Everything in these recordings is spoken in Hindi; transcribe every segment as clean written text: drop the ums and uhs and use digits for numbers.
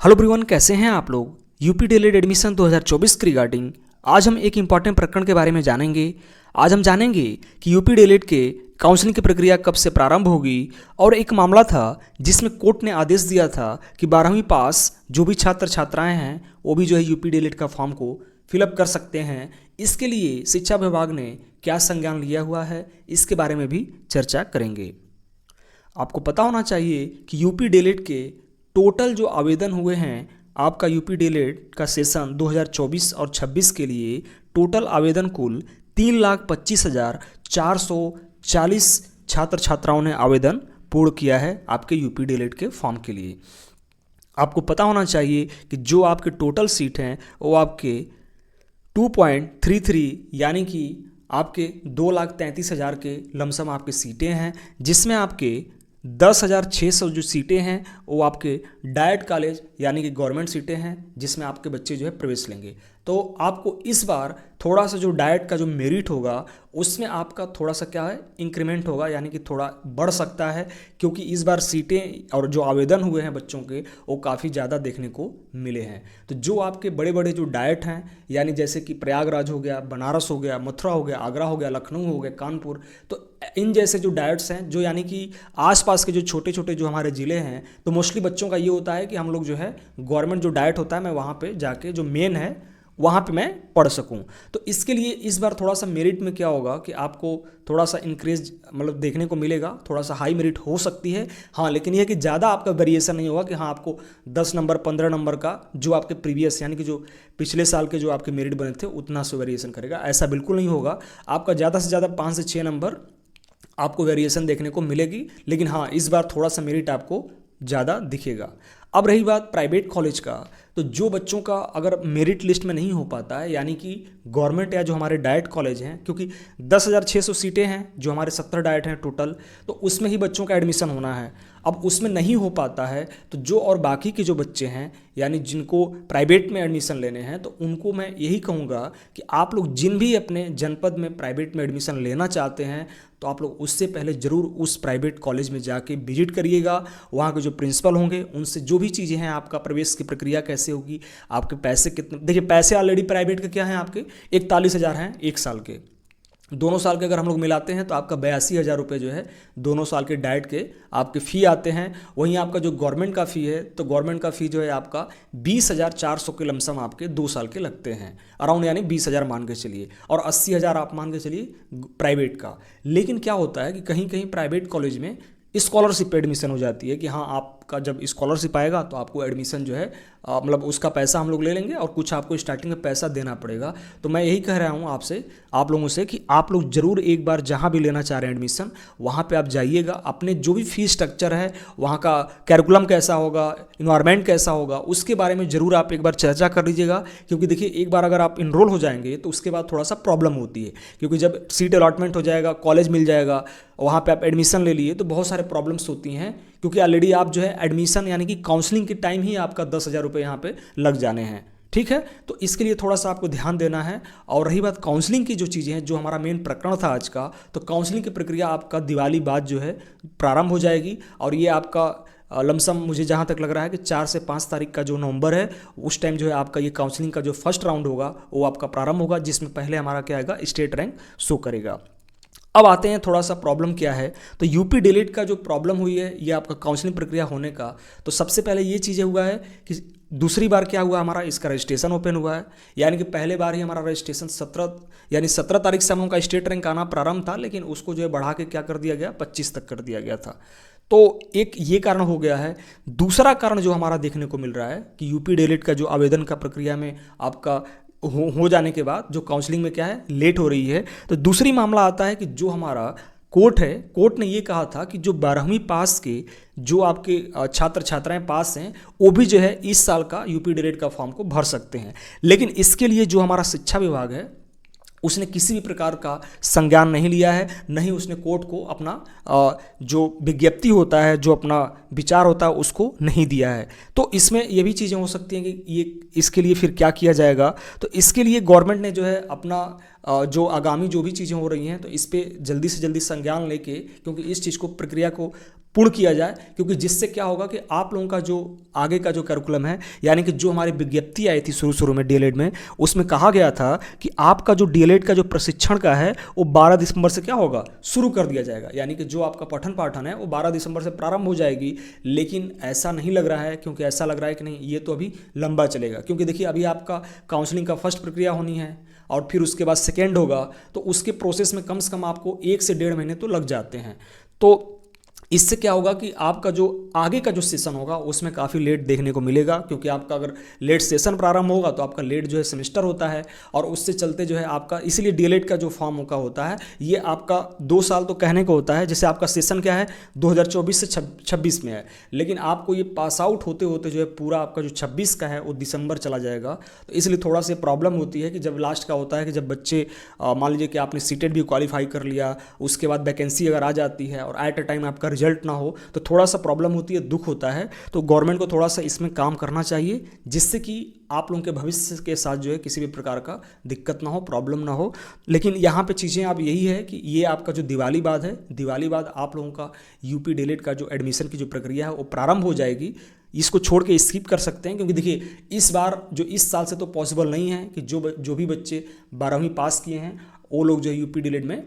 हेलो एवरीवन, कैसे हैं आप लोग। यूपी डीएलएड एडमिशन 2024 के रिगार्डिंग आज हम एक इम्पॉर्टेंट प्रकरण के बारे में जानेंगे। आज हम जानेंगे कि यूपी डीएलएड के काउंसलिंग की प्रक्रिया कब से प्रारंभ होगी। और एक मामला था जिसमें कोर्ट ने आदेश दिया था कि 12वीं पास जो भी छात्र छात्राएं हैं वो भी जो है यूपी डीएलएड का फॉर्म को फिलअप कर सकते हैं। इसके लिए शिक्षा विभाग ने क्या संज्ञान लिया हुआ है, इसके बारे में भी चर्चा करेंगे। आपको पता होना चाहिए कि यूपी डीएलएड के टोटल जो आवेदन हुए हैं, आपका यूपी डीएलएड का सेशन 2024 और 26 के लिए टोटल आवेदन कुल 3,25,440 छात्र छात्राओं ने आवेदन पूर्ण किया है आपके यूपी डीएलएड के फॉर्म के लिए। आपको पता होना चाहिए कि जो आपके टोटल सीट हैं वो आपके 2.33 यानी कि आपके 2,33,000 के लमसम आपके सीटें हैं, जिसमें आपके 10,600 जो सीटें हैं वो आपके डाइट कॉलेज यानी कि गवर्नमेंट सीटें हैं, जिसमें आपके बच्चे जो है प्रवेश लेंगे। तो आपको इस बार थोड़ा सा जो डाइट का जो मेरिट होगा उसमें आपका थोड़ा सा क्या है इंक्रीमेंट होगा, यानी कि थोड़ा बढ़ सकता है, क्योंकि इस बार सीटें और जो आवेदन हुए हैं बच्चों के वो काफ़ी ज़्यादा देखने को मिले हैं। तो जो आपके बड़े बड़े जो डाइट हैं, यानी जैसे कि प्रयागराज हो गया, बनारस हो गया, मथुरा हो गया, आगरा हो गया, लखनऊ हो गया, कानपुर, तो इन जैसे जो डाइट्स हैं जो यानी कि आसपास के जो छोटे छोटे जो हमारे ज़िले हैं, तो मोस्टली बच्चों का ये होता है कि हम लोग जो है गवर्नमेंट जो डाइट होता है मैं वहाँ पे जाके जो मेन है वहाँ पे मैं पढ़ सकूँ। तो इसके लिए इस बार थोड़ा सा मेरिट में क्या होगा कि आपको थोड़ा सा इंक्रीज मतलब देखने को मिलेगा, थोड़ा सा हाई मेरिट हो सकती है। हाँ, लेकिन यह कि ज़्यादा आपका वेरिएशन नहीं होगा कि हाँ आपको 10 नंबर 15 नंबर का जो आपके प्रीवियस यानी कि जो पिछले साल के जो आपके मेरिट बने थे उतना से वेरिएशन करेगा, ऐसा बिल्कुल नहीं होगा। आपका ज़्यादा से ज़्यादा 5 से 6 नंबर आपको वेरिएशन देखने को मिलेगी, लेकिन हाँ इस बार थोड़ा सा मेरिट आपको ज़्यादा दिखेगा। अब रही बात प्राइवेट कॉलेज का, तो जो बच्चों का अगर मेरिट लिस्ट में नहीं हो पाता है, यानी कि गवर्नमेंट या जो हमारे डाइट कॉलेज हैं, क्योंकि 10,600 सीटें हैं जो हमारे 70 डाइट हैं टोटल, तो उसमें ही बच्चों का एडमिशन होना है। अब उसमें नहीं हो पाता है तो जो और बाकी के जो बच्चे हैं यानी जिनको प्राइवेट में एडमिशन लेने हैं, तो उनको मैं यही कहूँगा कि आप लोग जिन भी अपने जनपद में प्राइवेट में एडमिशन लेना चाहते हैं तो आप लोग उससे पहले ज़रूर उस प्राइवेट कॉलेज में जाके विजिट करिएगा। वहाँ के जो प्रिंसिपल होंगे उनसे जो भी चीज़ें हैं, आपका प्रवेश की प्रक्रिया कैसे होगी, आपके पैसे कितने, देखिए पैसे ऑलरेडी प्राइवेट के क्या हैं आपके 41,000 हैं एक साल के। दोनों साल के अगर हम लोग मिलाते हैं तो आपका 82,000 रुपये जो है दोनों साल के डाइट के आपके फ़ी आते हैं। वहीं आपका जो गवर्नमेंट का फ़ी है, तो गवर्नमेंट का फ़ी जो है आपका 20,400 के लमसम आपके 2 साल के लगते हैं अराउंड, यानी 20,000 मान के चलिए, और 80,000 आप मान के चलिए प्राइवेट का। लेकिन क्या होता है कि कहीं कहीं प्राइवेट कॉलेज में स्कॉलरशिप पे एडमिशन हो जाती है कि हाँ आपका जब स्कॉलरशिप आएगा तो आपको एडमिशन जो है मतलब उसका पैसा हम लोग ले लेंगे और कुछ आपको स्टार्टिंग में पैसा देना पड़ेगा। तो मैं यही कह रहा हूँ आपसे, आप लोगों से, कि आप लोग ज़रूर एक बार जहाँ भी लेना चाह रहे हैं एडमिशन वहाँ पे आप जाइएगा। अपने जो भी फीस स्ट्रक्चर है, वहाँ का कैरिकुलम कैसा होगा, इन्वायरमेंट कैसा होगा, उसके बारे में ज़रूर आप एक बार चर्चा कर लीजिएगा। क्योंकि देखिए एक बार अगर आप इनरोल हो जाएंगे तो उसके बाद थोड़ा सा प्रॉब्लम होती है, क्योंकि जब सीट अलॉटमेंट हो जाएगा, कॉलेज मिल जाएगा, वहाँ पे आप एडमिशन ले लिए तो बहुत सारे प्रॉब्लम्स होती हैं, क्योंकि ऑलरेडी आप जो है एडमिशन यानी कि काउंसलिंग के टाइम ही आपका 10,000 रुपये यहाँ पे लग जाने हैं। ठीक है, तो इसके लिए थोड़ा सा आपको ध्यान देना है। और रही बात काउंसलिंग की जो चीज़ें हैं, जो हमारा मेन प्रकरण था आज का, तो काउंसलिंग की प्रक्रिया आपका दिवाली बाद जो है प्रारंभ हो जाएगी। और ये आपका लमसम मुझे जहाँ तक लग रहा है कि 4 से 5 तारीख का जो नवंबर है उस टाइम जो है आपका ये काउंसलिंग का जो फर्स्ट राउंड होगा वो आपका प्रारंभ होगा, जिसमें पहले हमारा क्या आएगा, स्टेट रैंक शो करेगा। अब आते हैं थोड़ा सा प्रॉब्लम क्या है। तो यूपी डीएलएड का जो प्रॉब्लम हुई है ये आपका काउंसलिंग प्रक्रिया होने का, तो सबसे पहले ये चीज़ें हुआ है कि दूसरी बार क्या हुआ, हमारा इसका रजिस्ट्रेशन ओपन हुआ है। यानी कि पहले बार ही हमारा रजिस्ट्रेशन 17 तारीख से हम लोग का स्टेट रैंक आना प्रारंभ था, लेकिन उसको जो है बढ़ा के क्या कर दिया गया, 25 तक कर दिया गया था। तो एक ये कारण हो गया है। दूसरा कारण जो हमारा देखने को मिल रहा है कि यूपी डीएलएड का जो आवेदन का प्रक्रिया में आपका हो जाने के बाद जो काउंसलिंग में क्या है लेट हो रही है। तो दूसरी मामला आता है कि जो हमारा कोर्ट है, कोर्ट ने ये कहा था कि जो 12वीं पास के जो आपके छात्र छात्राएं पास हैं वो भी जो है इस साल का यूपी डीएलएड का फॉर्म को भर सकते हैं। लेकिन इसके लिए जो हमारा शिक्षा विभाग है उसने किसी भी प्रकार का संज्ञान नहीं लिया है, नहीं उसने कोर्ट को अपना जो विज्ञप्ति होता है, जो अपना विचार होता है उसको नहीं दिया है। तो इसमें ये भी चीज़ें हो सकती हैं कि ये इसके लिए फिर क्या किया जाएगा। तो इसके लिए गवर्नमेंट ने जो है अपना जो आगामी जो भी चीज़ें हो रही हैं तो इस पर जल्दी से जल्दी संज्ञान लेके, क्योंकि इस चीज़ को प्रक्रिया को पूर्ण किया जाए, क्योंकि जिससे क्या होगा कि आप लोगों का जो आगे का जो करिकुलम है, यानी कि जो हमारी विज्ञप्ति आई थी शुरू शुरू में डीएलएड में, उसमें कहा गया था कि आपका जो डीएलएड का जो प्रशिक्षण का है वो 12 दिसंबर से क्या होगा, शुरू कर दिया जाएगा। यानी कि जो आपका पठन पाठन है वो 12 दिसंबर से प्रारंभ हो जाएगी। लेकिन ऐसा नहीं लग रहा है, क्योंकि ऐसा लग रहा है कि नहीं, ये तो अभी लंबा चलेगा। क्योंकि देखिए अभी आपका काउंसलिंग का फर्स्ट प्रक्रिया होनी है और फिर उसके बाद सेकेंड होगा, तो उसके प्रोसेस में कम से कम आपको 1 से 1.5 महीने तो लग जाते हैं। तो इससे क्या होगा कि आपका जो आगे का जो सेशन होगा उसमें काफ़ी लेट देखने को मिलेगा, क्योंकि आपका अगर लेट सेशन प्रारंभ होगा तो आपका लेट जो है सेमेस्टर होता है, और उससे चलते जो है आपका, इसीलिए डीएलएड का जो फॉर्म का होता है ये आपका 2 साल तो कहने को होता है। जैसे आपका सेशन क्या है 2024 से 26 में है, लेकिन आपको ये पास आउट होते होते जो है पूरा आपका जो 26 का है वो दिसंबर चला जाएगा। तो इसलिए थोड़ा सा प्रॉब्लम होती है कि जब लास्ट का होता है कि जब बच्चे मान लीजिए कि आपने सीटेट भी क्वालिफाई कर लिया, उसके बाद वैकेंसी अगर आ जाती है और एट अ टाइम आपका रिजल्ट ना हो, तो थोड़ा सा प्रॉब्लम होती है, दुख होता है। तो गवर्नमेंट को थोड़ा सा इसमें काम करना चाहिए, जिससे कि आप लोगों के भविष्य के साथ जो है किसी भी प्रकार का दिक्कत ना हो, प्रॉब्लम ना हो। लेकिन यहाँ पे चीज़ें अब यही है कि ये आपका जो दिवाली बाद है, दिवाली बाद आप लोगों का यूपी डीएलएड का जो एडमिशन की जो प्रक्रिया है वो प्रारंभ हो जाएगी। इसको छोड़ के स्किप कर सकते हैं, क्योंकि देखिए इस बार जो इस साल से तो पॉसिबल नहीं है कि जो भी बच्चे 12वीं पास किए हैं वो लोग जो यूपी डीएलएड में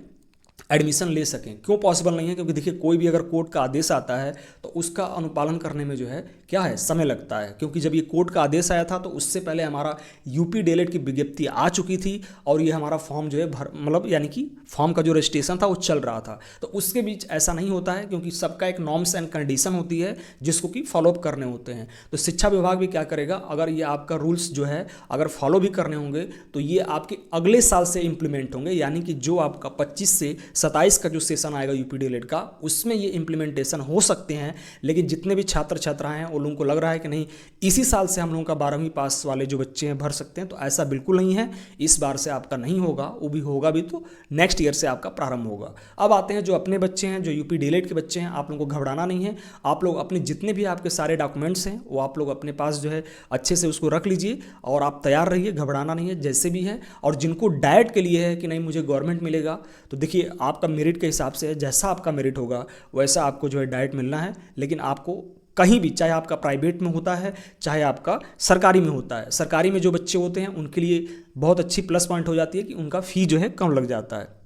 एडमिशन ले सकें। क्यों पॉसिबल नहीं है? क्योंकि देखिए कोई भी अगर कोर्ट का आदेश आता है तो उसका अनुपालन करने में जो है क्या है, समय लगता है। क्योंकि जब ये कोर्ट का आदेश आया था तो उससे पहले हमारा यूपी डीएलएड की विज्ञप्ति आ चुकी थी, और ये हमारा फॉर्म जो है मतलब यानी कि फॉर्म का जो रजिस्ट्रेशन था वो चल रहा था। तो उसके बीच ऐसा नहीं होता है, क्योंकि सबका एक नॉर्म्स एंड कंडीशन होती है जिसको कि फॉलोअप करने होते हैं। तो शिक्षा विभाग भी क्या करेगा, अगर ये आपका रूल्स जो है अगर फॉलो भी करने होंगे तो ये आपके अगले साल से इंप्लीमेंट होंगे। यानी कि जो आपका 25 से 27 का जो सेशन आएगा यूपी डीएलएड का, उसमें ये इंप्लीमेंटेशन हो सकते हैं। लेकिन जितने भी छात्र छात्राएं हैं उन लोगों को लग रहा है कि नहीं इसी साल से हम लोगों का 12वीं पास वाले जो बच्चे हैं भर सकते हैं, तो ऐसा बिल्कुल नहीं है। इस बार से आपका नहीं होगा, वो भी होगा भी तो नेक्स्ट ईयर से आपका प्रारंभ होगा। अब आते हैं जो अपने बच्चे हैं, जो यूपी डीएलएड के बच्चे हैं, आप लोगों को घबराना नहीं है। आप लोग अपने जितने भी आपके सारे डॉक्यूमेंट्स हैं वो आप लोग अपने पास जो है अच्छे से उसको रख लीजिए, और आप तैयार रहिए, घबराना नहीं है जैसे भी है। और जिनको डाइट के लिए है कि नहीं मुझे गवर्नमेंट मिलेगा, तो देखिए आपका मेरिट के हिसाब से जैसा आपका मेरिट होगा वैसा आपको जो है डाइट मिलना है। लेकिन आपको कहीं भी, चाहे आपका प्राइवेट में होता है चाहे आपका सरकारी में होता है, सरकारी में जो बच्चे होते हैं उनके लिए बहुत अच्छी प्लस पॉइंट हो जाती है कि उनका फ़ी जो है कम लग जाता है,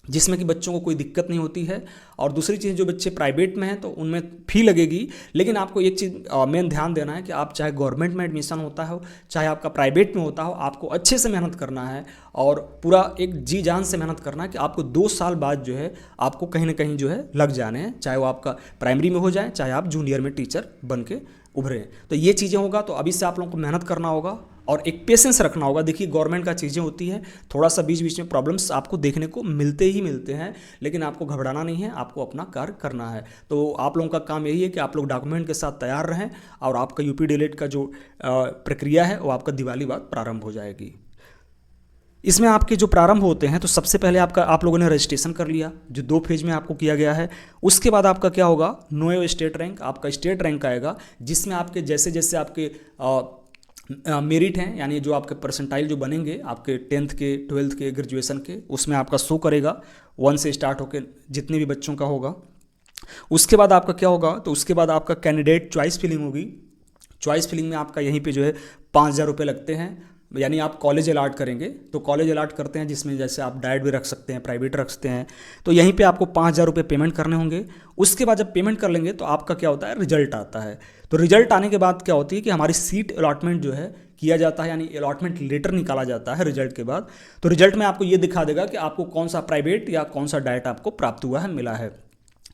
जिसमें कि बच्चों को कोई दिक्कत नहीं होती है। और दूसरी चीज़, जो बच्चे प्राइवेट में हैं तो उनमें फ़ी लगेगी। लेकिन आपको एक चीज़ मेन ध्यान देना है कि आप चाहे गवर्नमेंट में एडमिशन होता हो चाहे आपका प्राइवेट में होता हो, आपको अच्छे से मेहनत करना है और पूरा एक जी जान से मेहनत करना है कि आपको 2 साल बाद जो है आपको कहीं ना कहीं जो है लग जाने हैं, चाहे वो आपका प्राइमरी में हो जाए चाहे आप जूनियर में टीचर बन के उभरे। तो ये चीज़ें होगा, तो अभी से आप लोगों को मेहनत करना होगा और एक पेशेंस रखना होगा। देखिए गवर्नमेंट का चीज़ें होती है, थोड़ा सा बीच बीच में प्रॉब्लम्स आपको देखने को मिलते ही मिलते हैं, लेकिन आपको घबराना नहीं है, आपको अपना कार्य करना है। तो आप लोगों का काम यही है कि आप लोग डॉक्यूमेंट के साथ तैयार रहें, और आपका यूपी डीएलएड का जो प्रक्रिया है वो आपका दिवाली बाद प्रारंभ हो जाएगी। इसमें आपके जो प्रारंभ होते हैं, तो सबसे पहले आप लोगों ने रजिस्ट्रेशन कर लिया, जो 2 फेज में आपको किया गया है। उसके बाद आपका क्या होगा, नो स्टेट रैंक, आपका स्टेट रैंक आएगा, जिसमें आपके जैसे जैसे आपके मेरिट हैं, यानी जो आपके परसेंटाइल जो बनेंगे आपके 10th के 12th के ग्रेजुएशन के, उसमें आपका शो करेगा 1 से स्टार्ट होकर जितने भी बच्चों का होगा। उसके बाद आपका क्या होगा, तो उसके बाद आपका कैंडिडेट चॉइस फिलिंग होगी। चॉइस फिलिंग में आपका यहीं पे जो है 5,000 रुपये लगते हैं, यानी आप कॉलेज अलाट करेंगे, तो कॉलेज अलाट करते हैं जिसमें जैसे आप डाइट भी रख सकते हैं, प्राइवेट रख सकते हैं, तो यहीं पे आपको 5,000 रुपये पेमेंट करने होंगे। उसके बाद जब पेमेंट कर लेंगे तो आपका क्या होता है, रिजल्ट आता है। तो रिजल्ट आने के बाद क्या होती है कि हमारी सीट अलॉटमेंट जो है किया जाता है, यानी अलॉटमेंट लेटर निकाला जाता है रिजल्ट के बाद। तो रिजल्ट में आपको ये दिखा देगा कि आपको कौन सा प्राइवेट या कौन सा डाइट आपको प्राप्त हुआ है, मिला है।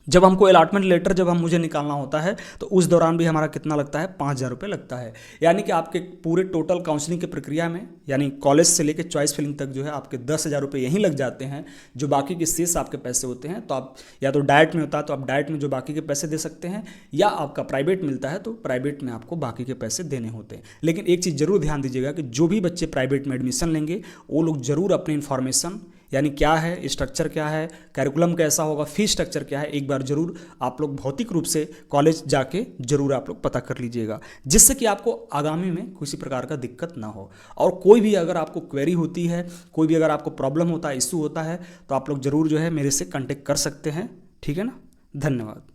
जब हमको अलॉटमेंट लेटर जब मुझे निकालना होता है तो उस दौरान भी हमारा कितना लगता है, 5,000 रुपये लगता है। यानी कि आपके पूरे टोटल काउंसलिंग की प्रक्रिया में, यानी कॉलेज से लेकर चॉइस फिलिंग तक जो है आपके 10,000 रुपये यहीं लग जाते हैं। जो बाकी के शेष आपके पैसे होते हैं, तो आप या तो डाइट में होता है तो आप डाइट में जो बाकी के पैसे दे सकते हैं, या आपका प्राइवेट मिलता है तो प्राइवेट में आपको बाकी के पैसे देने होते हैं। लेकिन एक चीज़ जरूर ध्यान दीजिएगा कि जो भी बच्चे प्राइवेट में एडमिशन लेंगे वो लोग जरूर अपनी इन्फॉर्मेशन, यानी क्या है स्ट्रक्चर, क्या है कैरिकुलम, कैसा होगा, फीस स्ट्रक्चर क्या है, एक बार जरूर आप लोग भौतिक रूप से कॉलेज जाके जरूर आप लोग पता कर लीजिएगा, जिससे कि आपको आगामी में किसी प्रकार का दिक्कत ना हो। और कोई भी अगर आपको क्वेरी होती है, कोई भी अगर आपको प्रॉब्लम होता है, इशू होता है, तो आप लोग जरूर जो है मेरे से कांटेक्ट कर सकते हैं। ठीक है ना, धन्यवाद।